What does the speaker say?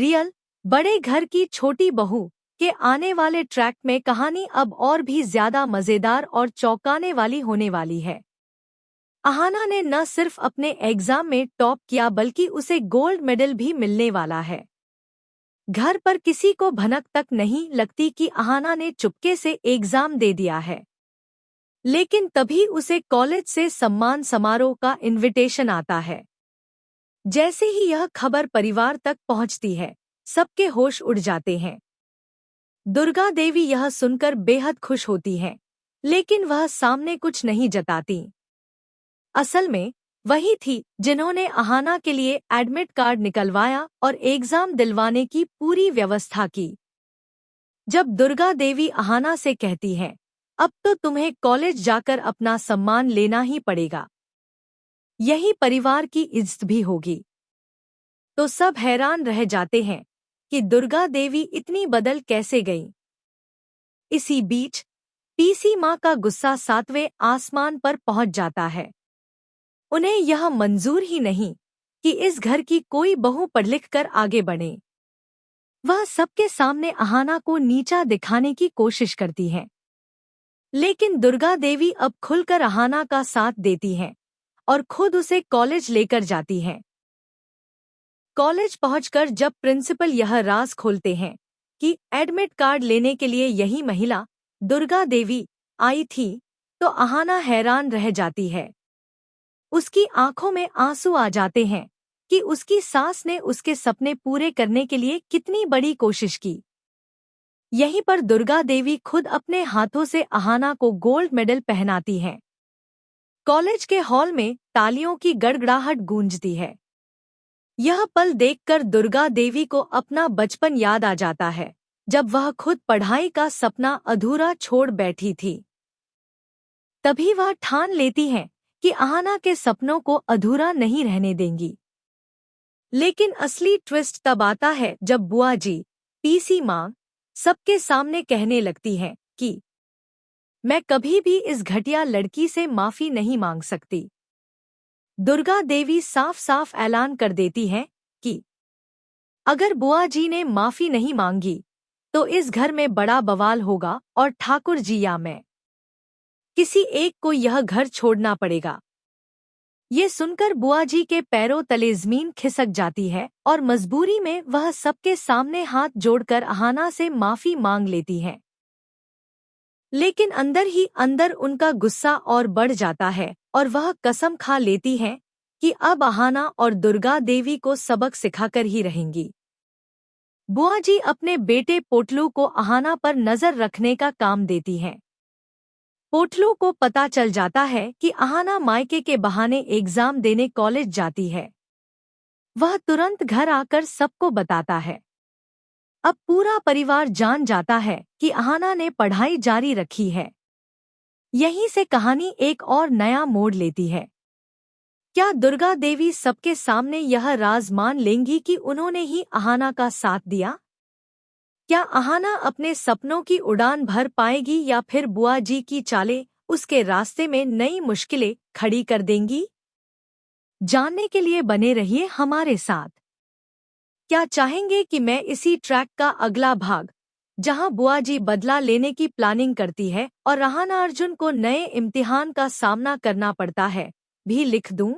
Real बड़े घर की छोटी बहू के आने वाले ट्रैक में कहानी अब और भी ज्यादा मजेदार और चौंकाने वाली होने वाली है। अहाना ने न सिर्फ अपने एग्जाम में टॉप किया बल्कि उसे गोल्ड मेडल भी मिलने वाला है। घर पर किसी को भनक तक नहीं लगती कि अहाना ने चुपके से एग्जाम दे दिया है। लेकिन तभी उसे कॉलेज से सम्मान समारोह का इनविटेशन आता है। जैसे ही यह खबर परिवार तक पहुंचती है, सबके होश उड़ जाते हैं। दुर्गा देवी यह सुनकर बेहद खुश होती हैं, लेकिन वह सामने कुछ नहीं जताती। असल में वही थी जिन्होंने अहाना के लिए एडमिट कार्ड निकलवाया और एग्जाम दिलवाने की पूरी व्यवस्था की। जब दुर्गा देवी अहाना से कहती हैं, अब तो तुम्हें कॉलेज जाकर अपना सम्मान लेना ही पड़ेगा, यही परिवार की इज्जत भी होगी, तो सब हैरान रह जाते हैं कि दुर्गा देवी इतनी बदल कैसे गईं। इसी बीच पीसी माँ का गुस्सा 7वें आसमान पर पहुंच जाता है। उन्हें यह मंजूर ही नहीं कि इस घर की कोई बहू पढ़ लिख कर आगे बढ़े। वह सबके सामने अहाना को नीचा दिखाने की कोशिश करती हैं, लेकिन दुर्गा देवी अब खुलकर अहाना का साथ देती हैं और खुद उसे कॉलेज लेकर जाती हैं। कॉलेज पहुंचकर जब प्रिंसिपल यह राज खोलते हैं कि एडमिट कार्ड लेने के लिए यही महिला दुर्गा देवी आई थी, तो अहाना हैरान रह जाती है। उसकी आंखों में आंसू आ जाते हैं कि उसकी सास ने उसके सपने पूरे करने के लिए कितनी बड़ी कोशिश की। यहीं पर दुर्गा देवी खुद अपने हाथों से अहाना को गोल्ड मेडल पहनाती हैं। कॉलेज के हॉल में तालियों की गड़गड़ाहट गूंजती है। यह पल देखकर दुर्गा देवी को अपना बचपन याद आ जाता है, जब वह खुद पढ़ाई का सपना अधूरा छोड़ बैठी थी। तभी वह ठान लेती हैं कि अहाना के सपनों को अधूरा नहीं रहने देंगी। लेकिन असली ट्विस्ट तब आता है जब बुआ जी, पीसी माँ, सबके सामने कहने लगती हैं कि मैं कभी भी इस घटिया लड़की से माफी नहीं मांग सकती। दुर्गा देवी साफ साफ ऐलान कर देती हैं कि अगर बुआ जी ने माफी नहीं मांगी तो इस घर में बड़ा बवाल होगा और ठाकुर जी या मैं, किसी एक को यह घर छोड़ना पड़ेगा। ये सुनकर बुआ जी के पैरों तले जमीन खिसक जाती है और मजबूरी में वह सबके सामने हाथ जोड़कर अहाना से माफी मांग लेती हैं। लेकिन अंदर ही अंदर उनका गुस्सा और बढ़ जाता है और वह कसम खा लेती हैं कि अब अहाना और दुर्गा देवी को सबक सिखाकर ही रहेंगी। बुआ जी अपने बेटे पोटलू को अहाना पर नजर रखने का काम देती हैं। पोटलू को पता चल जाता है कि अहाना मायके के बहाने एग्जाम देने कॉलेज जाती है। वह तुरंत घर आकर सबको बताता है। अब पूरा परिवार जान जाता है कि अहाना ने पढ़ाई जारी रखी है। यहीं से कहानी एक और नया मोड़ लेती है। क्या दुर्गा देवी सबके सामने यह राज मान लेंगी कि उन्होंने ही अहाना का साथ दिया? क्या अहाना अपने सपनों की उड़ान भर पाएगी या फिर बुआ जी की चालें उसके रास्ते में नई मुश्किलें खड़ी कर देंगी? जानने के लिए बने रहिए हमारे साथ। क्या चाहेंगे कि मैं इसी ट्रैक का अगला भाग, जहां बुआ जी बदला लेने की प्लानिंग करती है और अहाना अर्जुन को नए इम्तिहान का सामना करना पड़ता है, भी लिख दूं?